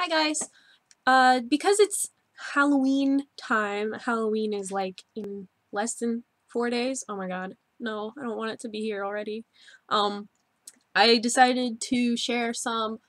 Hi guys. Because it's Halloween time, Halloween is like in less than 4 days. Oh my god. No, I don't want it to be here already. I decided to share some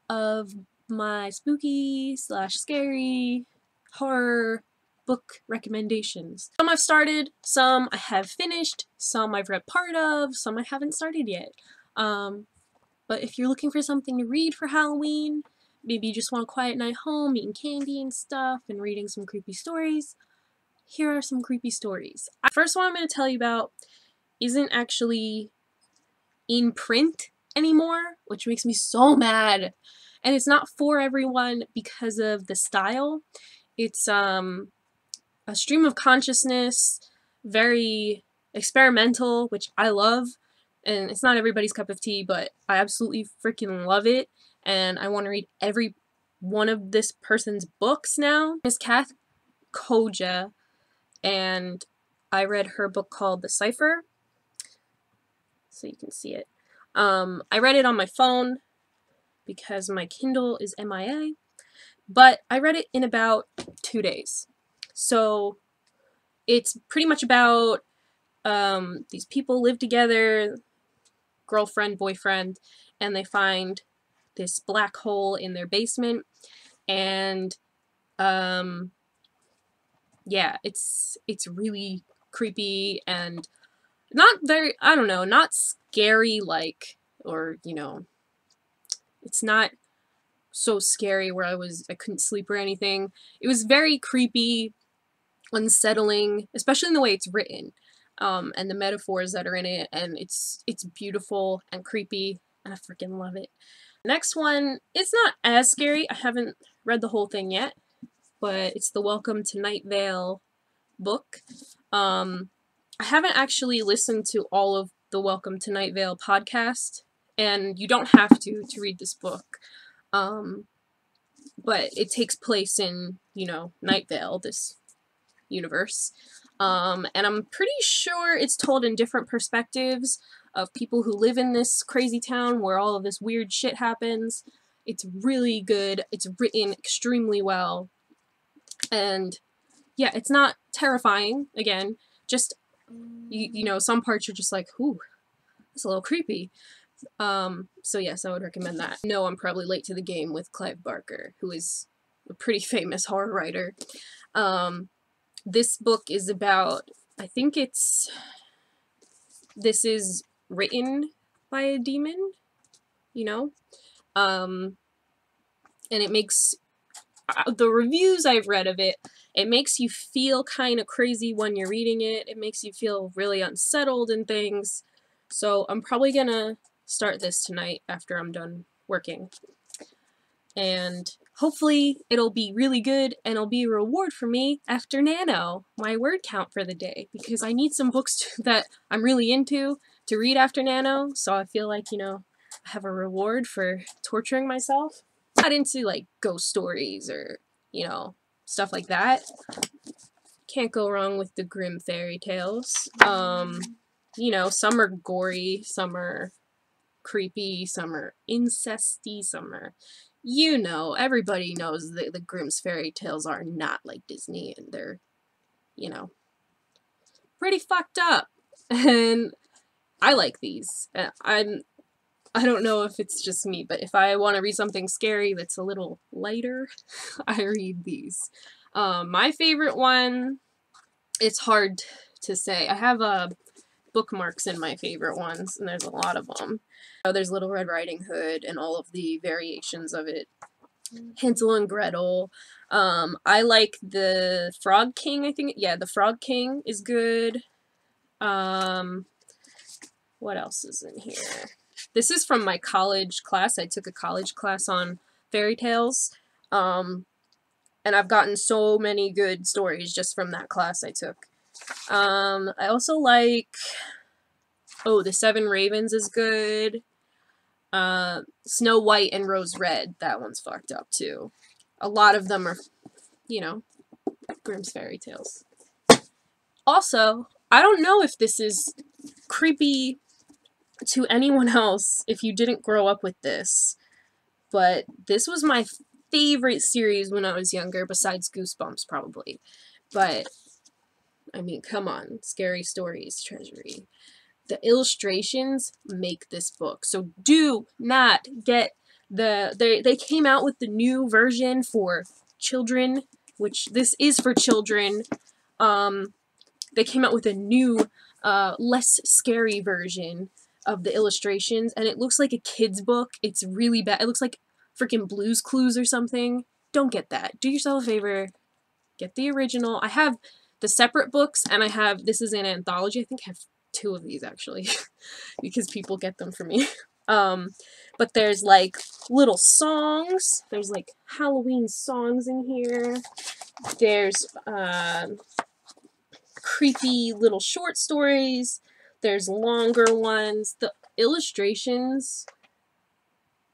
of my spooky slash scary horror book recommendations. Some I've started, some I have finished, some I've read part of, some I haven't started yet. But if you're looking for something to read for Halloween, maybe you just want a quiet night home, eating candy and stuff, and reading some creepy stories, here are some creepy stories. The first one I'm going to tell you about isn't actually in print anymore, which makes me so mad. And it's not for everyone because of the style. It's a stream of consciousness, very experimental, which I love. And it's not everybody's cup of tea, but I absolutely freaking love it. And I want to read every one of this person's books now. Miss Kath Koja, and I read her book called The Cipher, so you can see it. I read it on my phone because my Kindle is MIA, but I read it in about 2 days. So it's pretty much about these people live together, girlfriend, boyfriend, and they find this black hole in their basement, and yeah, it's really creepy and not very, I don't know, not scary like, or you know, it's not so scary where I couldn't sleep or anything. It was very creepy, unsettling, especially in the way it's written. And the metaphors that are in it, and it's beautiful and creepy, and I freaking love it. Next one, it's not as scary. I haven't read the whole thing yet, but it's the Welcome to Night Vale book. I haven't actually listened to all of the Welcome to Night Vale podcast, and you don't have to read this book. But it takes place in, you know, Night Vale, this universe. And I'm pretty sure it's told in different perspectives of people who live in this crazy town where all of this weird shit happens. It's really good. It's written extremely well. And yeah, it's not terrifying, again, just, you know, some parts are just like, ooh, it's a little creepy. So yes, I would recommend that. No, I'm probably late to the game with Clive Barker, who is a pretty famous horror writer. This book is about, I think this is written by a demon, you know? And it makes, the reviews I've read of it, it makes you feel kind of crazy when you're reading it. It makes you feel really unsettled and things. So I'm probably gonna start this tonight after I'm done working. And hopefully it'll be really good and it'll be a reward for me after Nano, my word count for the day, because I need some books that I'm really into to read after Nano, so I feel like, you know, I have a reward for torturing myself. I'm not into like ghost stories or, you know, stuff like that. Can't go wrong with the grim fairy tales. You know, some are gory, some are creepy, some are incesty, some are, you know, everybody knows that the Grimm's fairy tales are not like Disney, and they're, you know, pretty fucked up. And I like these. I don't know if it's just me, but if I want to read something scary that's a little lighter, I read these. My favorite one, it's hard to say. I have bookmarks in my favorite ones, and there's a lot of them. There's Little Red Riding Hood and all of the variations of it. Hansel and Gretel. I like the Frog King, I think. Yeah, the Frog King is good. What else is in here? This is from my college class. I took a college class on fairy tales. And I've gotten so many good stories just from that class I took. I also like, oh, The Seven Ravens is good. Snow White and Rose Red, that one's fucked up too. A lot of them are, you know, Grimm's fairy tales. Also, I don't know if this is creepy to anyone else if you didn't grow up with this, but this was my favorite series when I was younger, besides Goosebumps, probably. But, I mean, come on. Scary Stories Treasury. The illustrations make this book. So do not get they came out with the new version for children, which this is for children. They came out with a new, less scary version of the illustrations, and it looks like a kid's book. It's really bad. It looks like freaking Blue's Clues or something. Don't get that. Do yourself a favor. Get the original. I have the separate books, and I have, this is an anthology. I think I have 2 of these, actually, because people get them for me. But there's, like, little songs. There's, like, Halloween songs in here. There's, creepy little short stories. There's longer ones. The illustrations,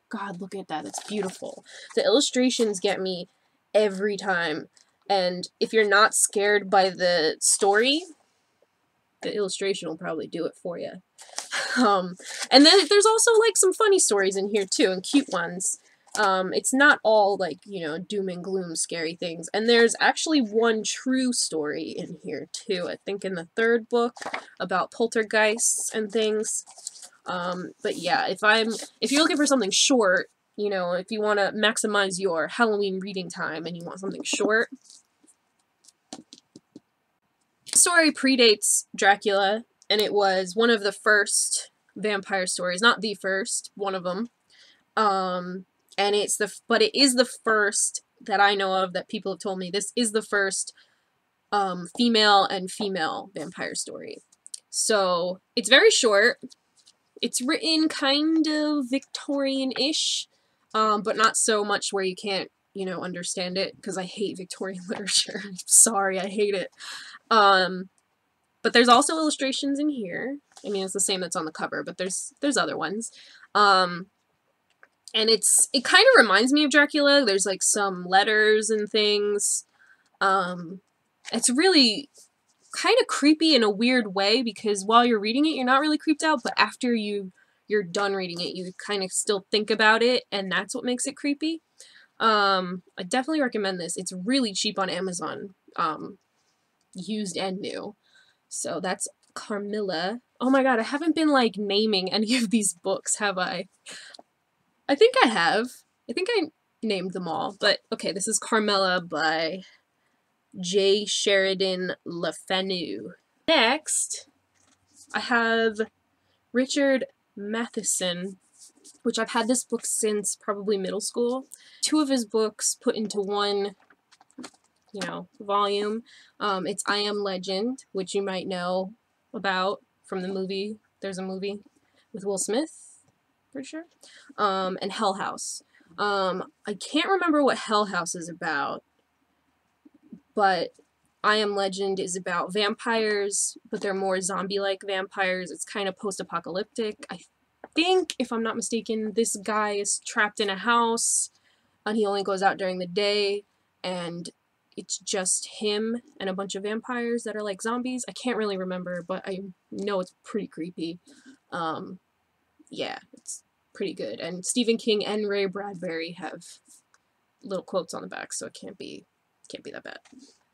God, look at that. It's beautiful. The illustrations get me every time. And if you're not scared by the story, the illustration will probably do it for you. And then there's also, like, some funny stories in here, too, and cute ones. It's not all, like, you know, doom and gloom scary things. And there's actually one true story in here, too, I think in the 3rd book, about poltergeists and things. But yeah, if you're looking for something short, you know, if you want to maximize your Halloween reading time and you want something short, the story predates Dracula, and it was one of the first vampire stories, not the first, one of them. And but it is the first that I know of that people have told me. This is the first female and female vampire story. So it's very short. It's written kind of Victorian-ish, but not so much where you can't, you know, understand it, because I hate Victorian literature. I'm sorry, I hate it. But there's also illustrations in here. I mean, it's the same that's on the cover, but there's other ones. And it kind of reminds me of Dracula. There's, like, some letters and things. It's really kind of creepy in a weird way, because while you're reading it, you're not really creeped out, but after you're done reading it, you kind of still think about it, and that's what makes it creepy. I definitely recommend this. It's really cheap on Amazon, used and new. So that's Carmilla. Oh my god, I haven't been, like, naming any of these books, have I? I think I have. I think I named them all. But, okay, this is Carmilla by J. Sheridan Le Fanu. Next, I have Richard Matheson, which I've had this book since probably middle school. 2 of his books put into one, you know, volume. It's I Am Legend, which you might know about from the movie. There's a movie with Will Smith, pretty sure. And Hell House. I can't remember what Hell House is about, but I Am Legend is about vampires, but they're more zombie-like vampires. It's kind of post-apocalyptic. I think, if I'm not mistaken, this guy is trapped in a house, and he only goes out during the day, and it's just him and a bunch of vampires that are like zombies. I can't really remember, but I know it's pretty creepy. Yeah, it's pretty good. And Stephen King and Ray Bradbury have little quotes on the back, so it can't be that bad.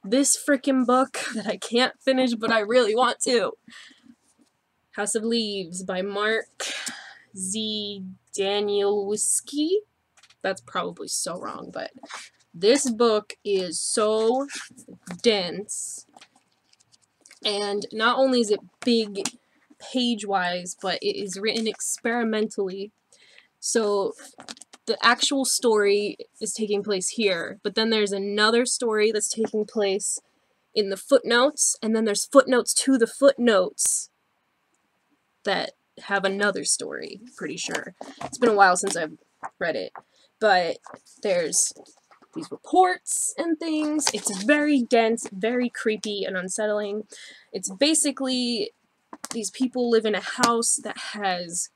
This frickin' book that I can't finish, but I really want to. House of Leaves by Mark Z. Danielewski. That's probably so wrong, but this book is so dense. And not only is it big page-wise, but it is written experimentally. So the actual story is taking place here, but then there's another story that's taking place in the footnotes, and then there's footnotes to the footnotes that have another story, pretty sure. It's been a while since I've read it, but there's these reports and things. It's very dense, very creepy and unsettling. It's basically these people live in a house that has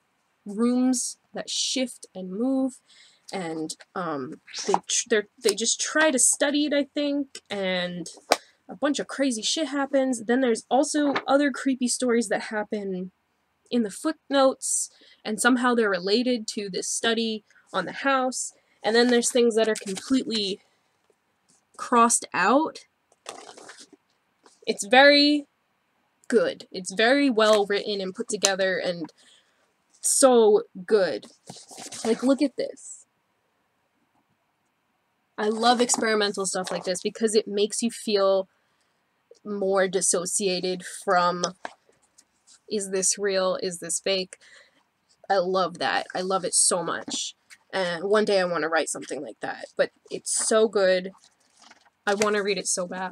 rooms that shift and move, and they just try to study it, I think, and a bunch of crazy shit happens. Then there's also other creepy stories that happen in the footnotes, and somehow they're related to this study on the house. And then there's things that are completely crossed out. It's very good. It's very well written and put together and so good. Like, look at this. I love experimental stuff like this because it makes you feel more dissociated from, is this real? Is this fake? I love that. I love it so much. And one day I want to write something like that. But it's so good. I want to read it so bad.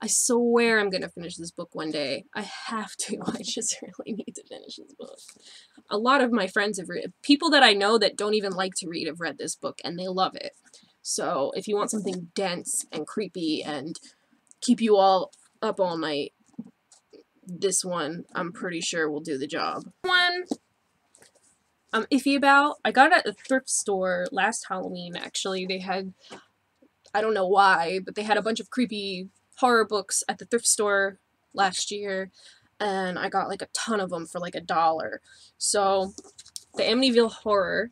I swear I'm going to finish this book one day. I have to. I just really need to finish this book. A lot of my friends have read, people that I know that don't even like to read have read this book and they love it. So if you want something dense and creepy and keep you all up all night, this one I'm pretty sure will do the job. One I'm iffy about, I got it at the thrift store last Halloween actually. They had, I don't know why, but they had a bunch of creepy horror books at the thrift store last year, and I got like a ton of them for like $1. So, the Amityville Horror,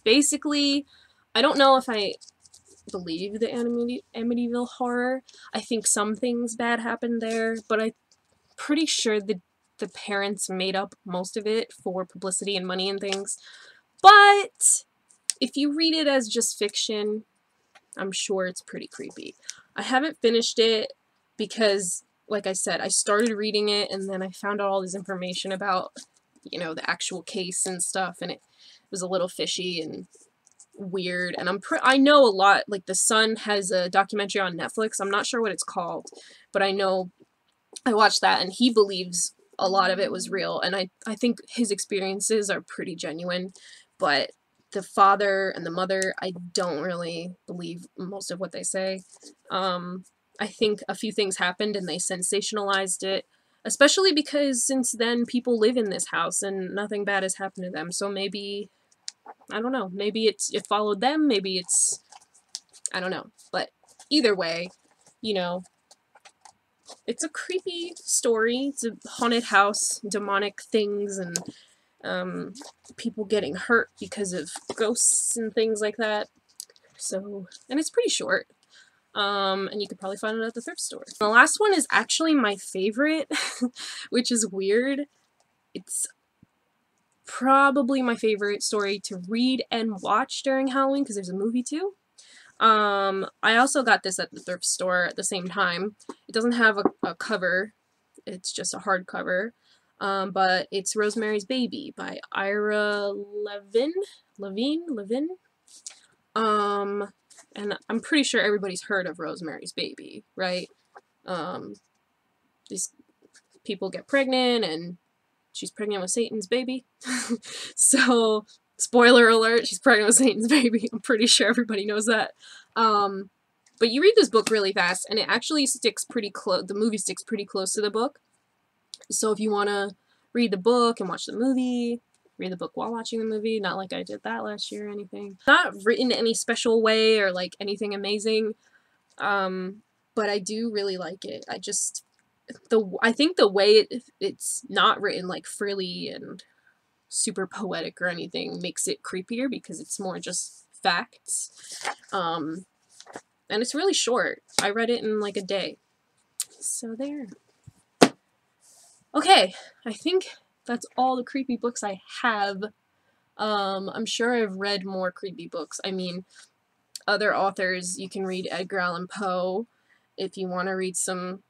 basically, I don't know if I believe the Amityville Horror. I think some things bad happened there, but I'm pretty sure the parents made up most of it for publicity and money and things. But if you read it as just fiction, I'm sure it's pretty creepy. I haven't finished it because, like I said, I started reading it and then I found out all this information about, you know, the actual case and stuff, and it was a little fishy and weird. And I know a lot, like The Sun has a documentary on Netflix. I'm not sure what it's called, but I know I watched that and he believes a lot of it was real, and I think his experiences are pretty genuine, but the father and the mother, I don't really believe most of what they say. I think a few things happened and they sensationalized it, especially because since then people live in this house and nothing bad has happened to them. So maybe, I don't know, maybe it followed them, maybe it's, I don't know. But either way, you know, it's a creepy story. It's a haunted house, demonic things, and people getting hurt because of ghosts and things like that. So, and it's pretty short. And you could probably find it at the thrift store. The last one is actually my favorite, which is weird. It's probably my favorite story to read and watch during Halloween because there's a movie too. I also got this at the thrift store at the same time. It doesn't have a cover. It's just a hardcover. But it's Rosemary's Baby by Ira Levine. And I'm pretty sure everybody's heard of Rosemary's Baby, right? These people get pregnant and she's pregnant with Satan's baby. So, spoiler alert, she's pregnant with Satan's baby. I'm pretty sure everybody knows that. But you read this book really fast, and it actually sticks pretty close. The movie sticks pretty close to the book. So if you want to read the book and watch the movie, read the book while watching the movie, not like I did that last year or anything. Not written any special way or like anything amazing, but I do really like it. I think the way it's not written like frilly and super poetic or anything makes it creepier because it's more just facts. And it's really short. I read it in like a day. So there. Okay, I think that's all the creepy books I have. I'm sure I've read more creepy books. I mean, other authors, you can read Edgar Allan Poe if you want to read some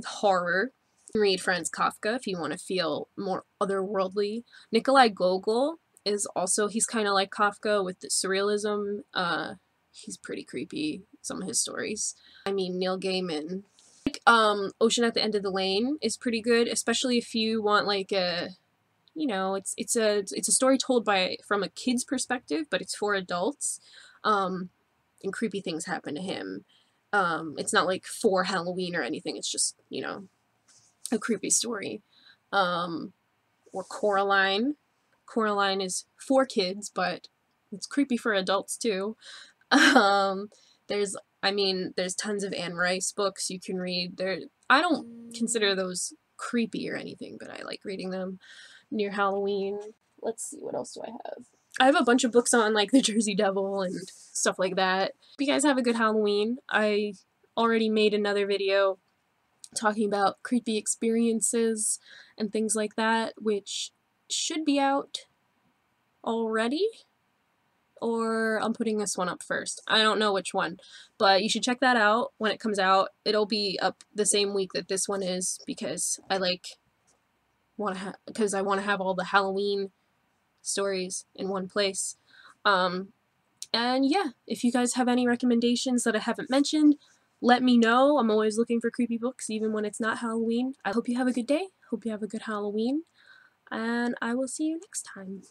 horror. You can read Franz Kafka if you want to feel more otherworldly. Nikolai Gogol is also, he's kind of like Kafka with the surrealism. He's pretty creepy, some of his stories. I mean, Neil Gaiman. Ocean at the End of the Lane is pretty good, especially if you want like a, you know, it's a story told from a kid's perspective, but it's for adults. And creepy things happen to him. It's not like for Halloween or anything. It's just, you know, a creepy story. Or Coraline. Coraline is for kids, but it's creepy for adults too. There's tons of Anne Rice books you can read. I don't consider those creepy or anything, but I like reading them near Halloween. Let's see, what else do I have? I have a bunch of books on like the Jersey Devil and stuff like that. Hope you guys have a good Halloween. I already made another video talking about creepy experiences and things like that, which should be out already, or I'm putting this one up first. I don't know which one, but you should check that out when it comes out. It'll be up the same week that this one is, because I want to have all the Halloween stories in one place. And yeah, if you guys have any recommendations that I haven't mentioned, let me know. I'm always looking for creepy books, even when it's not Halloween. I hope you have a good day. Hope you have a good Halloween. And I will see you next time.